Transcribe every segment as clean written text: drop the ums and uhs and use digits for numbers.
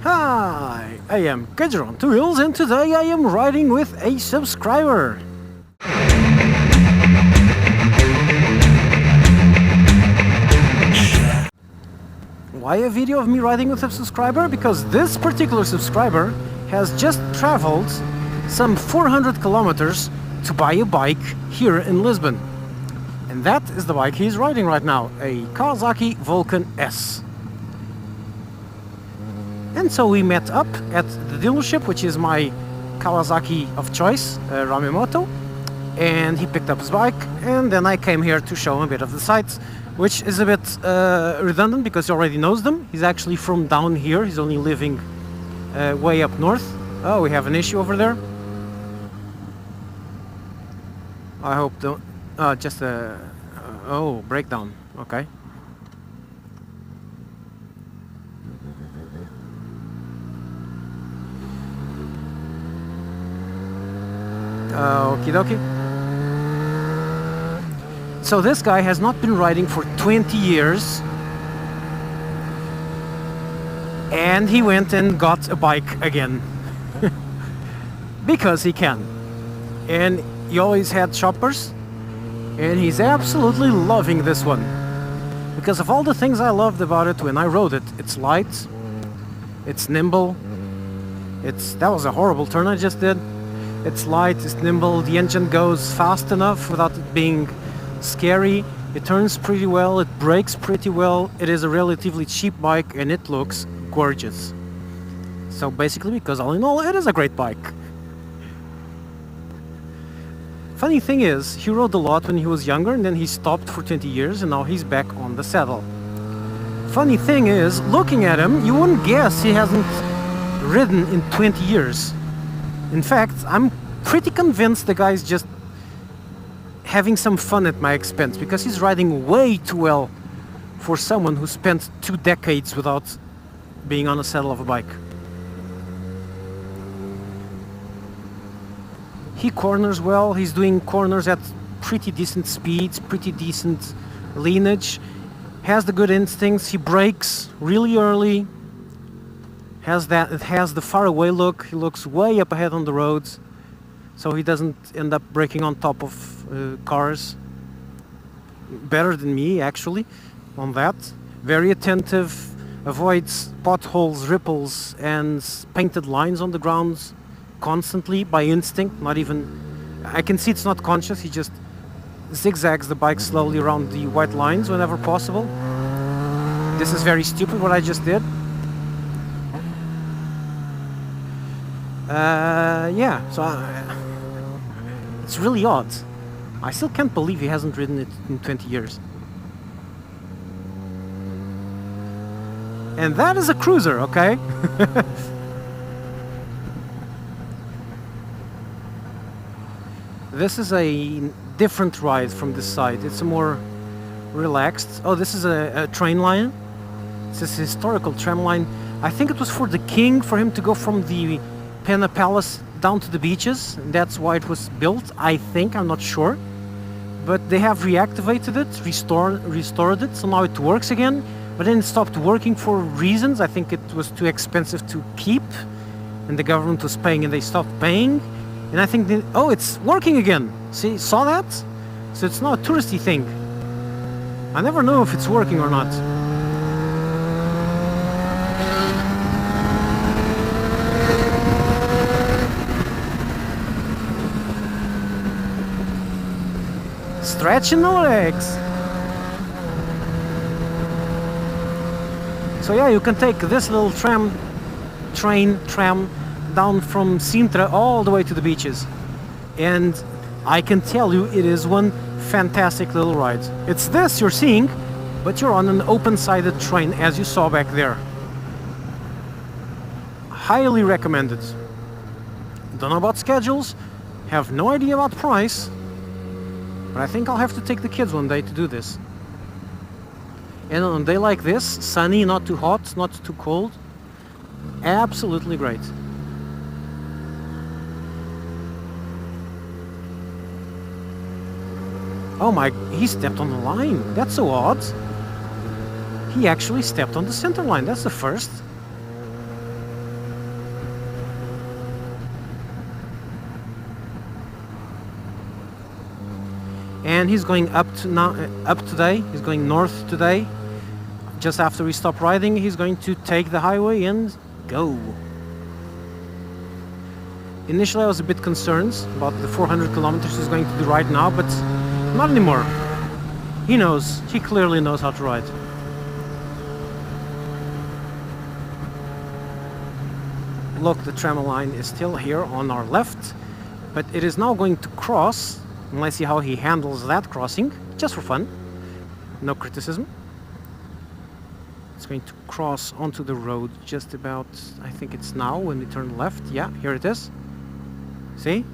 Hi, I am Kedger on Two Wheels, and today I am riding with a subscriber. Why a video of me riding with a subscriber? Because this particular subscriber has just traveled some 400 kilometers to buy a bike here in Lisbon. And that is the bike he's riding right now, a Kawasaki Vulcan S. And so we met up at the dealership, which is my Kawasaki of choice, Ramimoto, and he picked up his bike, and then I came here to show him a bit of the sights, which is a bit redundant because he already knows them. He's actually from down here, he's only living way up north. Oh, we have an issue over there. I hope don't... just a... oh, breakdown, okay. Okie dokie. So this guy has not been riding for 20 years, and he went and got a bike again because he can. And he always had shoppers, and he's absolutely loving this one because of all the things I loved about it when I rode it. It's light, it's nimble, that was a horrible turn I just did. It's light, it's nimble, the engine goes fast enough without it being scary. It turns pretty well, it brakes pretty well. It is a relatively cheap bike and it looks gorgeous. So basically, because all in all, it is a great bike. Funny thing is, he rode a lot when he was younger and then he stopped for 20 years and now he's back on the saddle. Funny thing is, looking at him, you wouldn't guess he hasn't ridden in 20 years. In fact, I'm pretty convinced the guy's just having some fun at my expense because he's riding way too well for someone who spent 2 decades without being on a saddle of a bike. He corners well, he's doing corners at pretty decent speeds, pretty decent lineage, has the good instincts, he brakes really early. It has the faraway look. He looks way up ahead on the roads, so he doesn't end up braking on top of cars. Better than me, actually, on that. Very attentive, avoids potholes, ripples, and painted lines on the ground constantly by instinct. Not even... I can see it's not conscious. He just zigzags the bike slowly around the white lines whenever possible. This is very stupid what I just did. Yeah, so it's really odd. I still can't believe he hasn't ridden it in 20 years. And that is a cruiser, okay? This is a different ride from this side. It's a more relaxed... Oh, this is a train line. It's a historical tram line. I think it was for the king, for him to go from the Pena Palace down to the beaches. That's why it was built, I think, I'm not sure. But they have reactivated it, restored it, so now it works again. But then it stopped working for reasons. I think it was too expensive to keep, and the government was paying and they stopped paying. And I think, oh, it's working again. See, saw that? So it's not a touristy thing. I never know if it's working or not. Stretching the legs. So yeah, you can take this little tram down from Sintra all the way to the beaches. And I can tell you it is one fantastic little ride. It's this you're seeing, but you're on an open-sided train as you saw back there. Highly recommended. Don't know about schedules, have no idea about price. But I think I'll have to take the kids one day to do this. And on a day like this, sunny, not too hot, not too cold, absolutely great. Oh my, he stepped on the line. That's so odd. He actually stepped on the center line. That's the first. and he's going up today. He's going north today. Just after we stop riding, he's going to take the highway and go. Initially I was a bit concerned about the 400 kilometers he's going to do right now, but not anymore. He knows, he clearly knows how to ride. Look, the tram line is still here on our left, but it is now going to cross, and let's see how he handles that crossing, just for fun, no criticism. It's going to cross onto the road just about, I think it's now when we turn left. Yeah, here it is. See?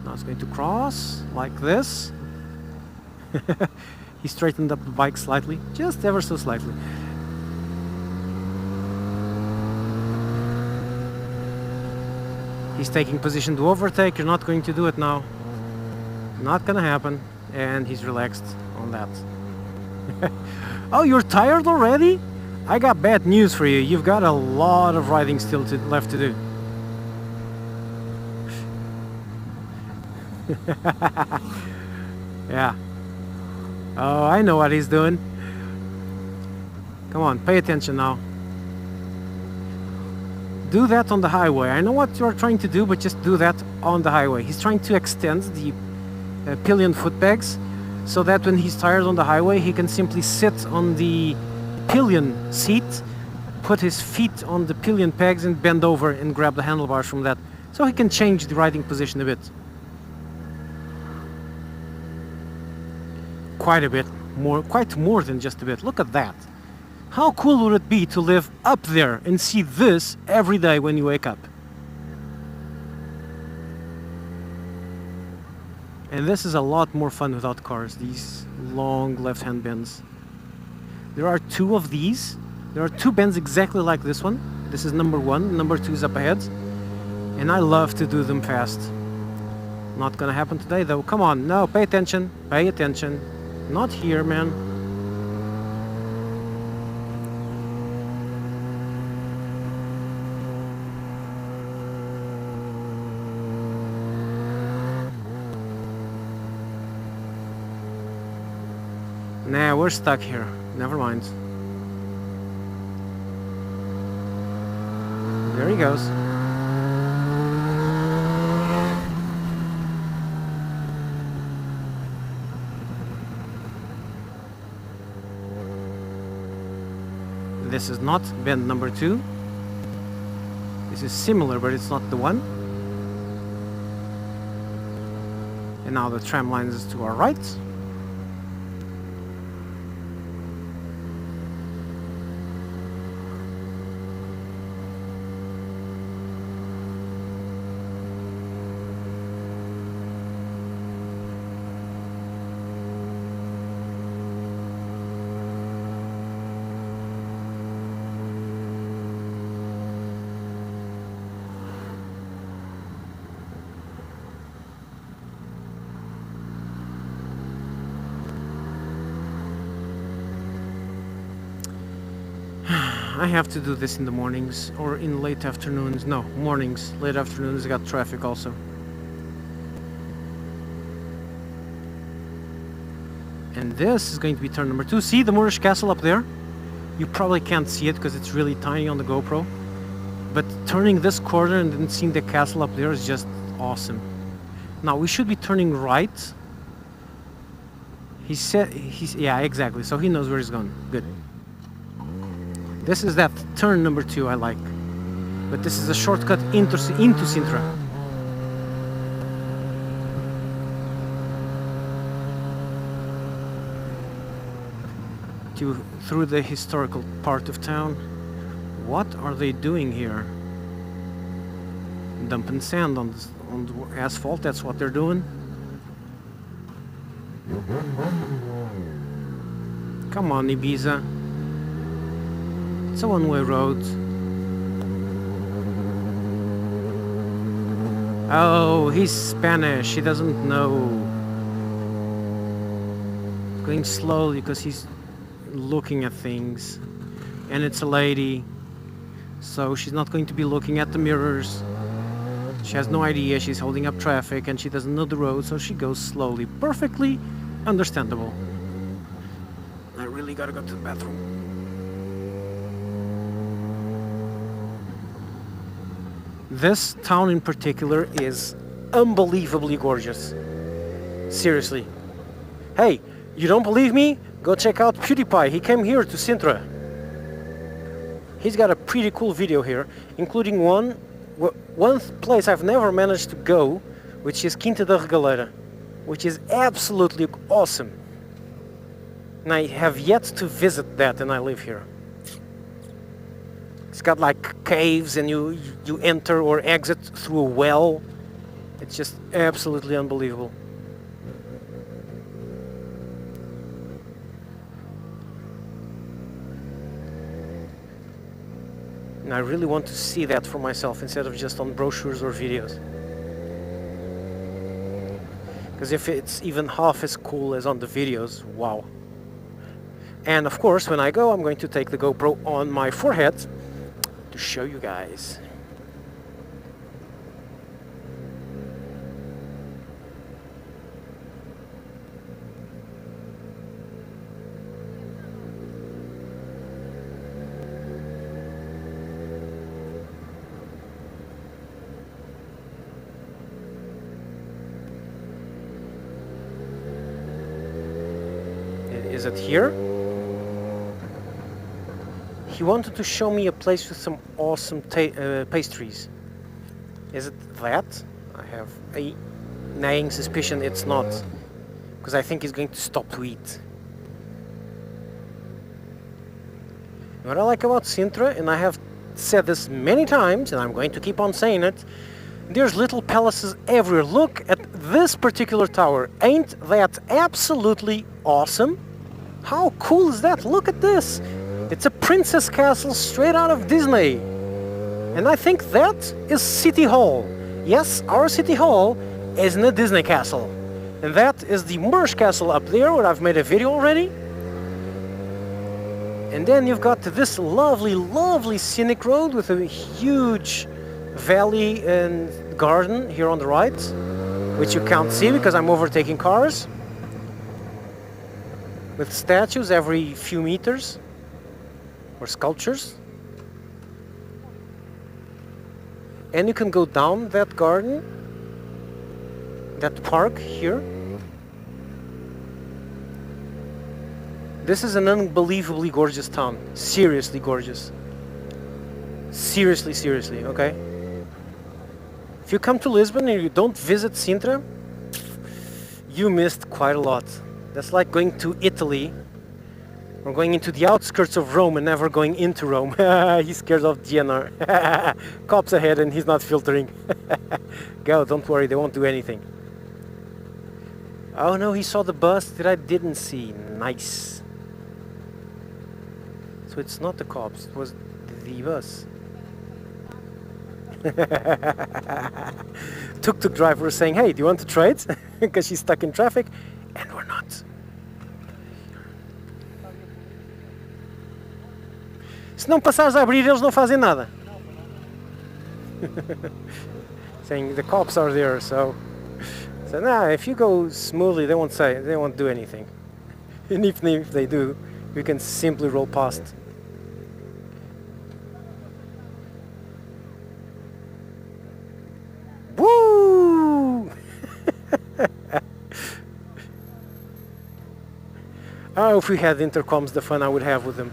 Now it's going to cross like this. He straightened up the bike slightly, just ever so slightly. He's taking position to overtake. You're not going to do it now. Not gonna happen. And he's relaxed on that. Oh, you're tired already? I got bad news for you. You've got a lot of riding still left to do. Yeah. Oh, I know what he's doing. Come on, pay attention now. Do that on the highway. I know what you're trying to do, but just do that on the highway. He's trying to extend the pillion foot pegs so that when he's tired on the highway, he can simply sit on the pillion seat, put his feet on the pillion pegs and bend over and grab the handlebars from that. So he can change the riding position a bit. Quite a bit more, quite more than just a bit. Look at that. How cool would it be to live up there and see this every day when you wake up? And this is a lot more fun without cars, these long left-hand bends. There are two of these. There are two bends exactly like this one. This is number one, number two is up ahead. And I love to do them fast. Not gonna happen today though. Come on, no, pay attention, pay attention. Not here, man. Nah, we're stuck here. Never mind. There he goes. This is not bend number two. This is similar, but it's not the one. And now the tram line is to our right. I have to do this in the mornings or in late afternoons. No, mornings. Late afternoons, I got traffic also. And this is going to be turn number two. See the Moorish castle up there? You probably can't see it because it's really tiny on the GoPro. But turning this corner and then seeing the castle up there is just awesome. Now we should be turning right. He said, yeah, exactly. So he knows where he's going. Good. This is that turn number two I like. But this is a shortcut into Sintra. Through the historical part of town. What are they doing here? Dumping sand on the asphalt, that's what they're doing. Come on, Ibiza. It's a one-way road. Oh, he's Spanish. He doesn't know. Going slowly because he's looking at things. And it's a lady. So she's not going to be looking at the mirrors. She has no idea. She's holding up traffic and she doesn't know the road. So she goes slowly. Perfectly Understandable. I really gotta go to the bathroom. This town in particular is unbelievably gorgeous. Seriously. Hey, you don't believe me? Go check out PewDiePie. He came here to Sintra. He's got a pretty cool video here, including one place I've never managed to go, which is Quinta da Regaleira, which is absolutely awesome. And I have yet to visit that, and I live here. It's got like caves, and you enter or exit through a well. It's just absolutely unbelievable. And I really want to see that for myself instead of just on brochures or videos. Because if it's even half as cool as on the videos, wow. And of course, when I go, I'm going to take the GoPro on my forehead to show you guys. Is it here? He wanted to show me a place with some awesome pastries. Is it that? I have a nagging suspicion it's not, because I think he's going to stop to eat. What I like about Sintra, and I have said this many times, and I'm going to keep on saying it, there's little palaces everywhere. Look at this particular tower. Ain't that absolutely awesome? How cool is that? Look at this. It's a princess castle straight out of Disney. And I think that is City Hall. Yes, our City Hall is in a Disney castle. And that is the Merge Castle up there, where I've made a video already. And then you've got this lovely, lovely scenic road with a huge valley and garden here on the right, which you can't see because I'm overtaking cars, with statues every few meters, or sculptures. And you can go down that garden, that park here. This is an unbelievably gorgeous town. Seriously gorgeous. Seriously, seriously, okay? If you come to Lisbon and you don't visit Sintra, you missed quite a lot. That's like going to Italy, or going into the outskirts of Rome and never going into Rome. He's scared of DNR. Cops ahead and he's not filtering. Go, don't worry, they won't do anything. Oh no, he saw the bus that I didn't see. Nice. So it's not the cops, it was the bus. Tuk-tuk driver was saying, hey, do you want to trade? Because she's stuck in traffic. And we're not. Se não passares a abrir, eles não fazem nada. Saying the cops are there, so nah, if you go smoothly, they won't do anything. And if they do, you can simply roll past. Woo! Oh, if we had intercoms, the fun I would have with them.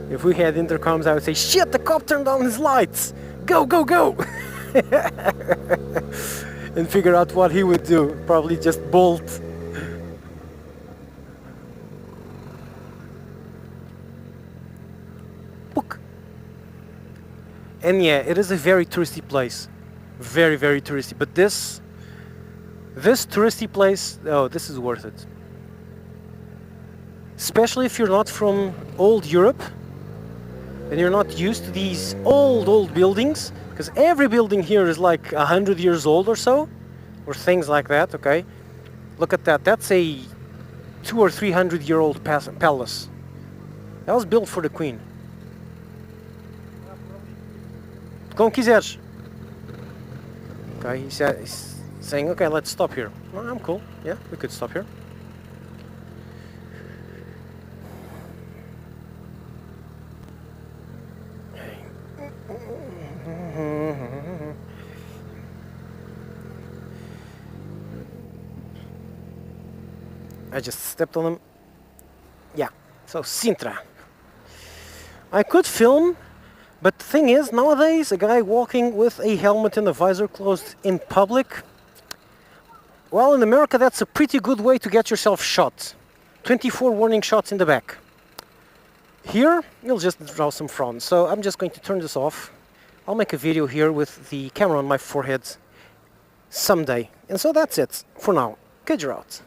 If we had intercoms, I would say, shit, the cop turned on his lights! Go, go, go! And figure out what he would do. Probably just bolt. Book. And yeah, it is a very touristy place. Very, very touristy. But this touristy place, oh, this is worth it. Especially if you're not from old Europe, and you're not used to these old buildings, because every building here is like 100 years old or so, or things like that, okay? Look at that, that's a 200 or 300 year old palace. That was built for the Queen. como quiseres. Okay, he's saying, okay, let's stop here. Well, I'm cool. Yeah, we could stop here. I just stepped on him. Yeah, so Sintra. I could film, but the thing is, nowadays, a guy walking with a helmet and a visor closed in public, well, in America, that's a pretty good way to get yourself shot. 24 warning shots in the back. Here, you'll just draw some frowns. So I'm just going to turn this off. I'll make a video here with the camera on my forehead someday. And so that's it for now. Good, you're out.